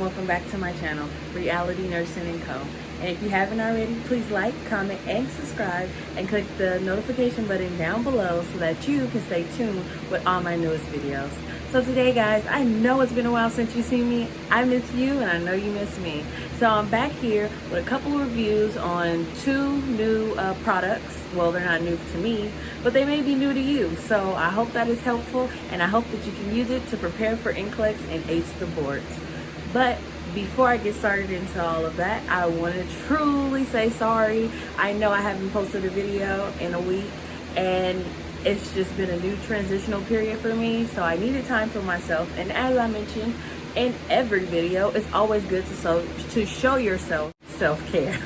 welcome back to my channel, Reality Nursing & Co. And if you haven't already, please like, comment, and subscribe, and click the notification button down below so that you can stay tuned with all my newest videos. So today, guys, I know it's been a while since you've seen me. I miss you, and I know you miss me. So I'm back here with a couple of reviews on two new products. Well, they're not new to me, but they may be new to you. So I hope that is helpful, and I hope that you can use it to prepare for NCLEX and ace the boards. But before I get started into all of that, I want to truly say sorry. I know I haven't posted a video in a week, and it's just been a new transitional period for me, so I needed time for myself. And as I mentioned in every video, it's always good to show yourself self-care.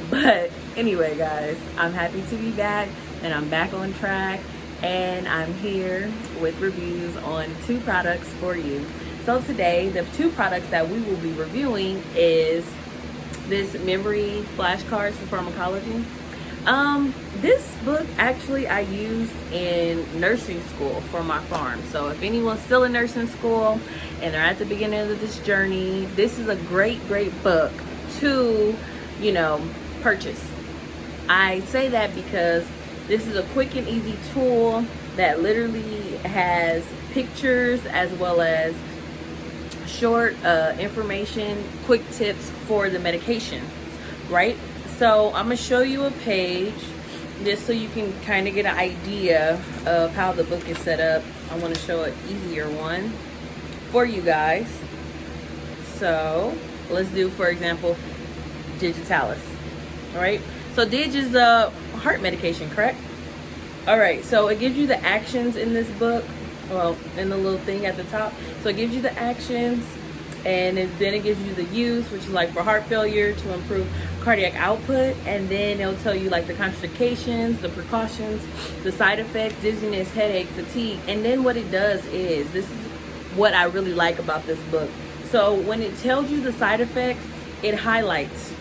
But anyway, guys, I'm happy to be back, and I'm back on track, and I'm here with reviews on two products for you. So today, the two products that we will be reviewing is this memory flashcards for pharmacology. This book actually I used in nursing school for my farm. So if anyone's still in nursing school and they're at the beginning of this journey, this is a great book to, purchase. I say that because this is a quick and easy tool that literally has pictures as well as short information, quick tips for the medication, right? So I'm gonna show you a page just so you can kind of get an idea of how the book is set up. I want to show an easier one for you guys. So let's do, for example, digitalis. All right, so dig is a heart medication, correct? All right, so it gives you the actions in this book, well, in the little thing at the top. So it gives you the actions, and then it gives you the use, which is like for heart failure to improve cardiac output, and then it'll tell you like the contraindications, the precautions, the side effects, dizziness, headache, fatigue. And then what it does is, this is what I really like about this book. So when it tells you the side effects, it highlights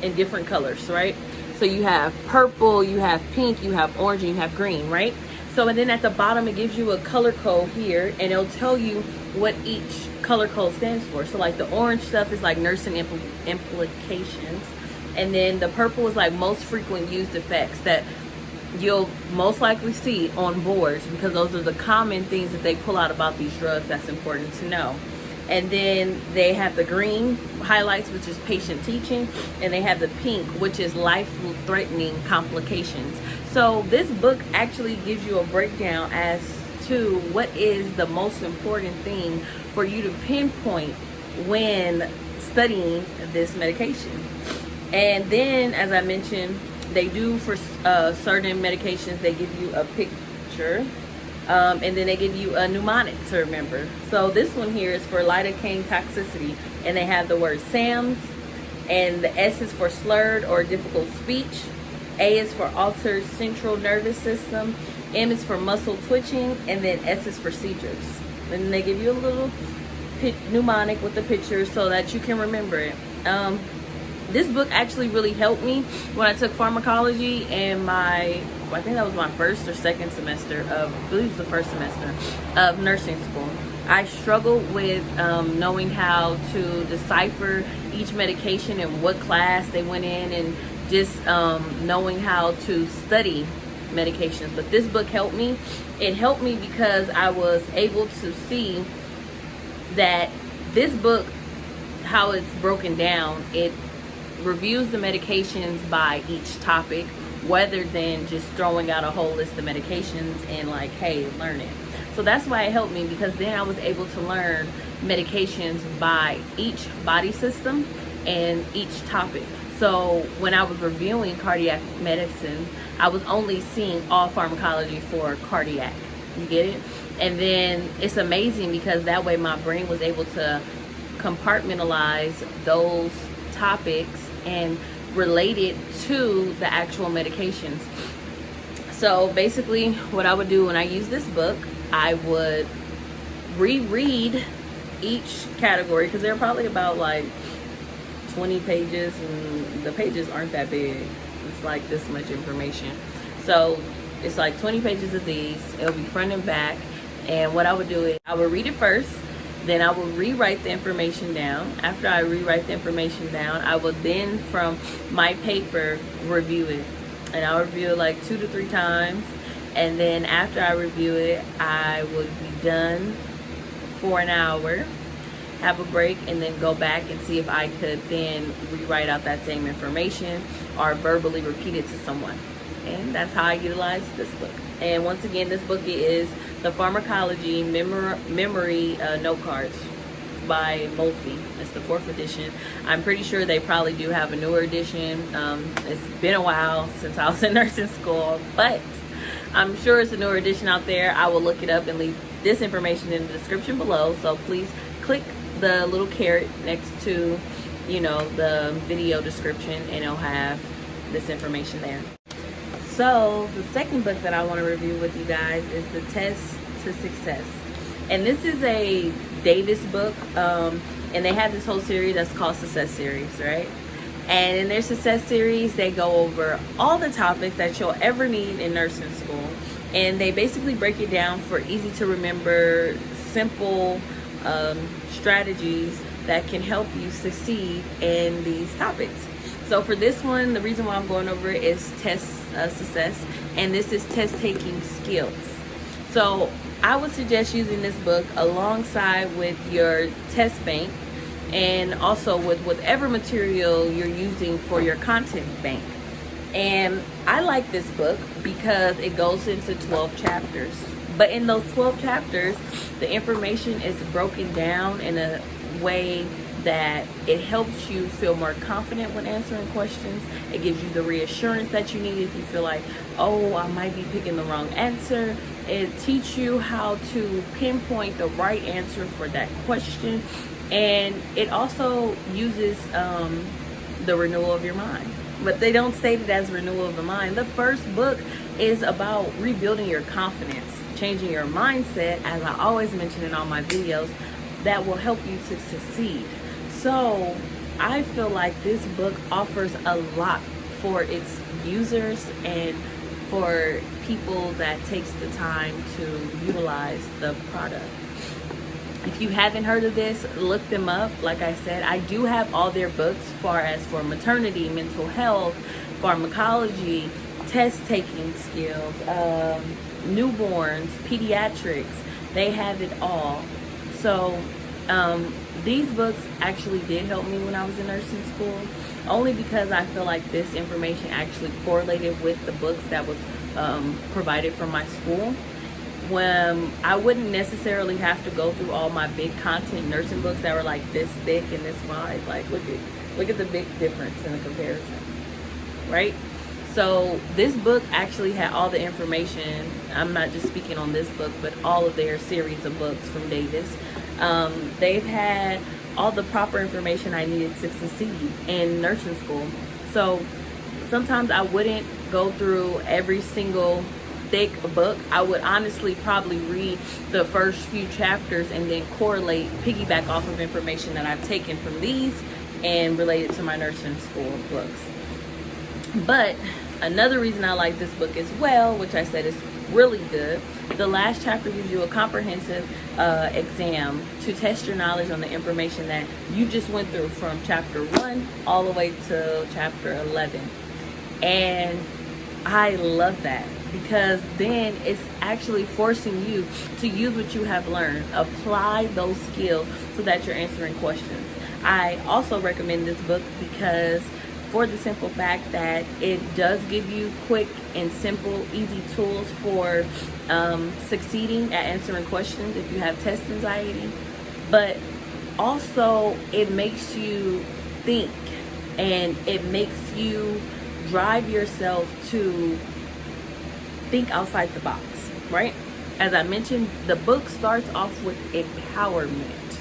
in different colors, right? So you have purple, you have pink, you have orange, and you have green, right? So, and then at the bottom, it gives you a color code here, and it'll tell you what each color code stands for. So like the orange stuff is like nursing implications. And then the purple is like most frequent used effects that you'll most likely see on boards, because those are the common things that they pull out about these drugs that's important to know. And then they have the green highlights, which is patient teaching, and they have the pink, which is life-threatening complications. So this book actually gives you a breakdown as to what is the most important thing for you to pinpoint when studying this medication. And then, as I mentioned, they do for certain medications, they give you a picture. And then they give you a mnemonic to remember. So this one here is for lidocaine toxicity, and they have the word SAMS, and the S is for slurred or difficult speech, A is for altered central nervous system, M is for muscle twitching, and then S is for seizures. And then they give you a little mnemonic with the picture so that you can remember it. This book actually really helped me when I took pharmacology in I think that was my first or second semester of, I believe it was the first semester of nursing school. I struggled with knowing how to decipher each medication and what class they went in, and just knowing how to study medications. But this book helped me. It helped me because I was able to see that this book, how it's broken down, it reviews the medications by each topic, rather than just throwing out a whole list of medications and like, hey, learn it. So that's why it helped me, because then I was able to learn medications by each body system and each topic. So when I was reviewing cardiac medicine, I was only seeing all pharmacology for cardiac. You get it? And then it's amazing because that way my brain was able to compartmentalize those topics and relate it to the actual medications. So basically what I would do when I use this book, I would reread each category, because they're probably about like 20 pages, and the pages aren't that big. It's like this much information. So it's like 20 pages of these. It'll be front and back. And what I would do is I would read it first, Then I will rewrite the information down. After I rewrite the information down, I will then, from my paper, review it. And I'll review it like 2 to 3 times. And then after I review it, I would be done for an hour, have a break, and then go back and see if I could then rewrite out that same information or verbally repeat it to someone. And that's how I utilize this book. And once again, this book is the Pharmacology Memory Note Cards by Mosby. It's the 4th edition. I'm pretty sure they probably do have a newer edition. It's been a while since I was in nursing school, but I'm sure it's a newer edition out there. I will look it up and leave this information in the description below. So please click the little caret next to, the video description, and it'll have this information there. So the second book that I want to review with you guys is The Test to Success. And this is a Davis book, and they have this whole series that's called Success Series, right? And in their Success Series, they go over all the topics that you'll ever need in nursing school. And they basically break it down for easy to remember, simple strategies that can help you succeed in these topics. So for this one, the reason why I'm going over it is test success, and this is test taking skills. So I would suggest using this book alongside with your test bank, and also with whatever material you're using for your content bank. And I like this book because it goes into 12 chapters. But in those 12 chapters, the information is broken down in a way that it helps you feel more confident when answering questions. It gives you the reassurance that you need if you feel like, oh, I might be picking the wrong answer. It teaches you how to pinpoint the right answer for that question. And it also uses the renewal of your mind. But they don't state it as renewal of the mind. The first book is about rebuilding your confidence, changing your mindset, as I always mention in all my videos, that will help you to succeed. So I feel like this book offers a lot for its users and for people that takes the time to utilize the product. If you haven't heard of this, look them up. Like I said, I do have all their books far as for maternity, mental health, pharmacology, test taking skills, newborns, pediatrics. They have it all. So these books actually did help me when I was in nursing school, only because I feel like this information actually correlated with the books that was provided from my school. When I wouldn't necessarily have to go through all my big content nursing books that were like this thick and this wide. Like look at the big difference in the comparison, right? So this book actually had all the information. I'm not just speaking on this book, but all of their series of books from Davis. They've had all the proper information I needed to succeed in nursing school. So sometimes I wouldn't go through every single thick book. I would honestly probably read the first few chapters and then piggyback off of information that I've taken from these and relate it to my nursing school books. But another reason I like this book as well, which I said is really good, the last chapter gives you a comprehensive exam to test your knowledge on the information that you just went through from chapter 1 all the way to chapter 11. And I love that, because then it's actually forcing you to use what you have learned, apply those skills so that you're answering questions. I also recommend this book because for the simple fact that it does give you quick and simple, easy tools for succeeding at answering questions if you have test anxiety. But also it makes you think, and it makes you drive yourself to think outside the box, right? As I mentioned, the book starts off with empowerment.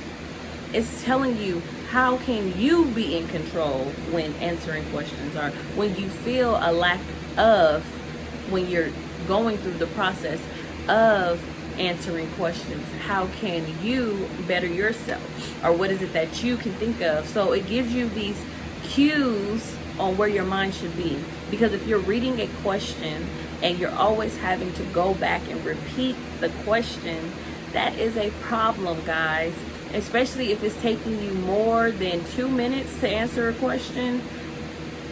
It's telling you how can you be in control when answering questions, or when you feel a lack of, when you're going through the process of answering questions. How can you better yourself, or what is it that you can think of? So it gives you these cues on where your mind should be. Because if you're reading a question and you're always having to go back and repeat the question, that is a problem, guys. especially if it's taking you more than 2 minutes to answer a question.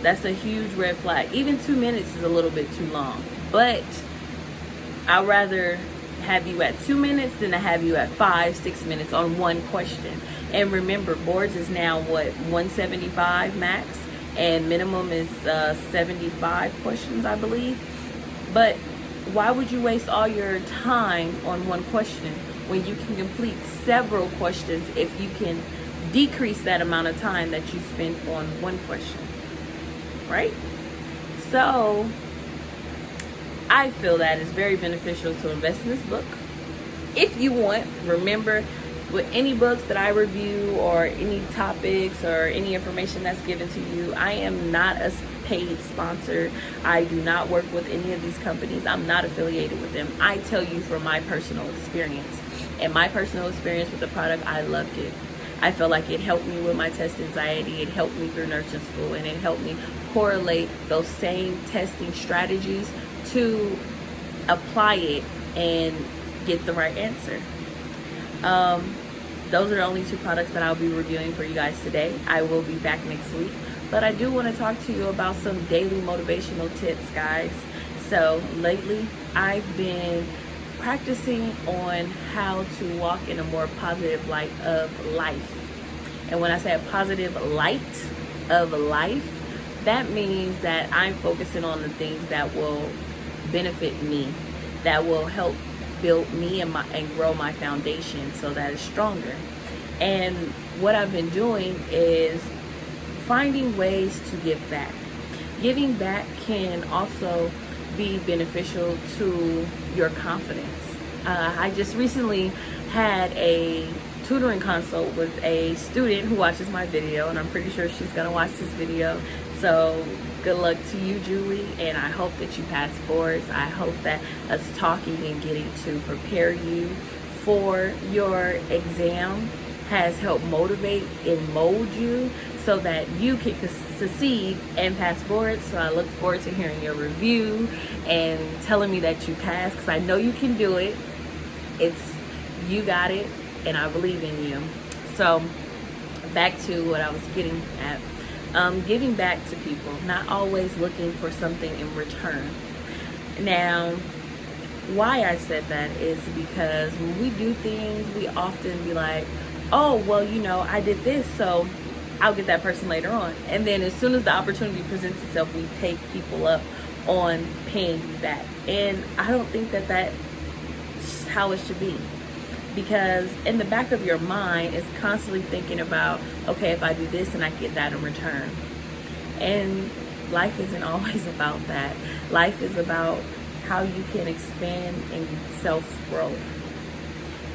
That's a huge red flag. Even 2 minutes is a little bit too long, but I'd rather have you at 2 minutes than to have you at 5-6 minutes on one question. And remember, boards is now what, 175 max, and minimum is 75 questions, I believe. But why would you waste all your time on one question when you can complete several questions if you can decrease that amount of time that you spend on one question, right? So I feel that it's very beneficial to invest in this book. If you want, remember, with any books that I review or any topics or any information that's given to you, I am not a paid sponsor. I do not work with any of these companies. I'm not affiliated with them. I tell you from my personal experience. And my personal experience with the product, I loved it. I felt like it helped me with my test anxiety. It helped me through nursing school, and it helped me correlate those same testing strategies to apply it and get the right answer. Those are the only 2 products that I'll be reviewing for you guys today. I will be back next week, but I do want to talk to you about some daily motivational tips, guys. So lately I've been practicing on how to walk in a more positive light of life. And when I say a positive light of life, that means that I'm focusing on the things that will benefit me, that will help build me and grow my foundation so that it's stronger. And what I've been doing is finding ways to give back. Giving back can also be beneficial to your confidence. I just recently had a tutoring consult with a student who watches my video, and I'm pretty sure she's gonna watch this video. So good luck to you, Julie, and I hope that you pass boards. I hope that us talking and getting to prepare you for your exam has helped motivate and mold you so that you can succeed and pass boards. So I look forward to hearing your review and telling me that you passed, because I know you can do it. You got it, and I believe in you. So back to what I was getting at. Giving back to people, not always looking for something in return. Now, why I said that is because when we do things, we often be like, oh, well, you know, I did this, so I'll get that person later on. And then as soon as the opportunity presents itself, we take people up on paying you back. And I don't think that that's how it should be. Because in the back of your mind is constantly thinking about, okay, if I do this and I get that in return. And life isn't always about that. Life is about how you can expand in self-growth.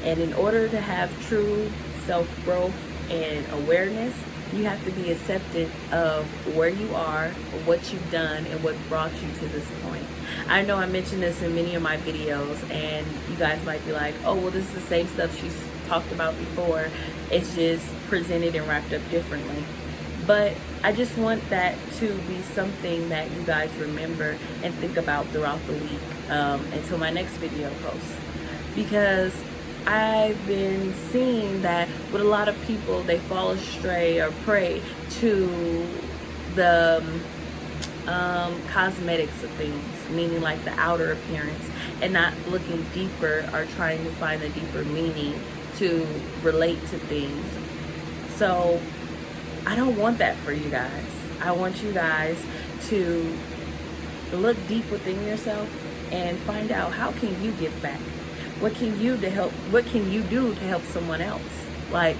And in order to have true self-growth and awareness, you have to be acceptant of where you are, what you've done, and what brought you to this point. I know I mentioned this in many of my videos, and you guys might be like, oh, well, this is the same stuff she's talked about before. It's just presented and wrapped up differently. But I just want that to be something that you guys remember and think about throughout the week until my next video post. Because I've been seeing that with a lot of people, they fall astray or prey to the cosmetics of things, meaning like the outer appearance, and not looking deeper or trying to find a deeper meaning to relate to things. So I don't want that for you guys. I want you guys to look deep within yourself and find out, how can you give back? What can you do to help someone else? Like,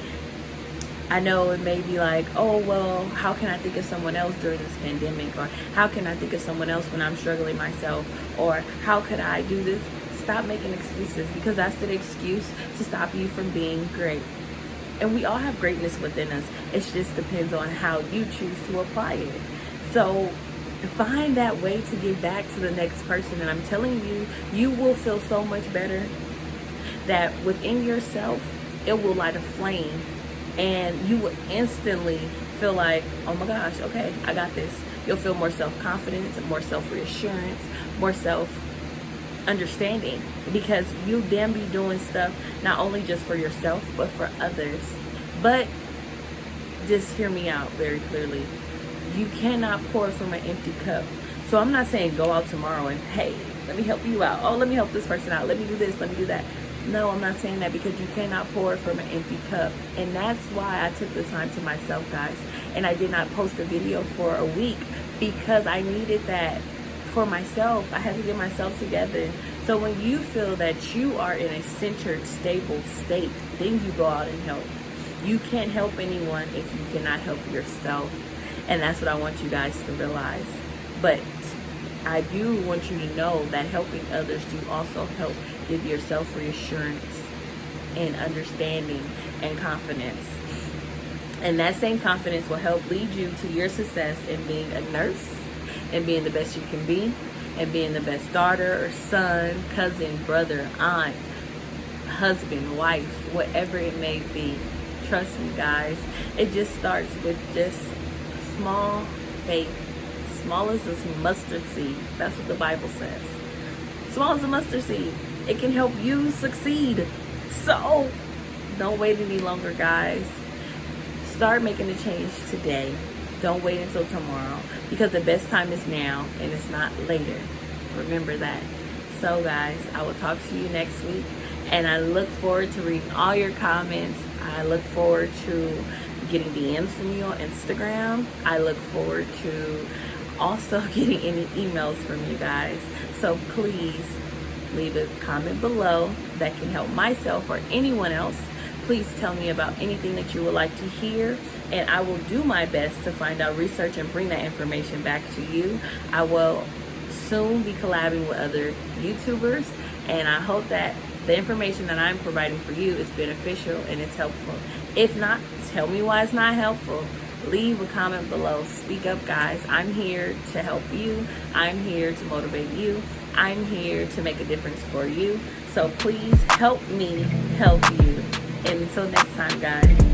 I know it may be like, oh, well, how can I think of someone else during this pandemic? Or how can I think of someone else when I'm struggling myself? Or how could I do this? Stop making excuses, because that's the excuse to stop you from being great. And we all have greatness within us. It just depends on how you choose to apply it. So find that way to give back to the next person. And I'm telling you, you will feel so much better, that within yourself, it will light a flame. And you will instantly feel like, oh my gosh, okay, I got this. You'll feel more self-confidence, more self-reassurance, more self understanding, because you then be doing stuff not only just for yourself but for others. But just hear me out very clearly. You cannot pour from an empty cup. So I'm not saying go out tomorrow and, hey, let me help you out. Oh, let me help this person out. Let me do this. Let me do that. No, I'm not saying that, because you cannot pour from an empty cup. And that's why I took the time to myself, guys. And I did not post a video for a week, because I needed that for myself. I had to get myself together. So when you feel that you are in a centered, stable state, then you go out and help. You can't help anyone if you cannot help yourself. And that's what I want you guys to realize. But I do want you to know that helping others do also help give yourself reassurance and understanding and confidence. And that same confidence will help lead you to your success in being a nurse, and being the best you can be, and being the best daughter or son, cousin, brother, aunt, husband, wife, whatever it may be. Trust me, guys, it just starts with just small faith. Small as this mustard seed. That's what the Bible says. Small as a mustard seed. It can help you succeed. So don't wait any longer, guys. Start making a change today. Don't wait until tomorrow, because the best time is now and it's not later. Remember that. So guys, I will talk to you next week, and I look forward to reading all your comments. I look forward to getting DMs from you on Instagram. I look forward to also getting any emails from you guys. So please leave a comment below that can help myself or anyone else. Please tell me about anything that you would like to hear, and I will do my best to find out, research, and bring that information back to you. I will soon be collabing with other YouTubers, and I hope that the information that I'm providing for you is beneficial and it's helpful. If not, tell me why it's not helpful. Leave a comment below. Speak up, guys. I'm here to help you. I'm here to motivate you. I'm here to make a difference for you. So please help me help you. And until next time, guys.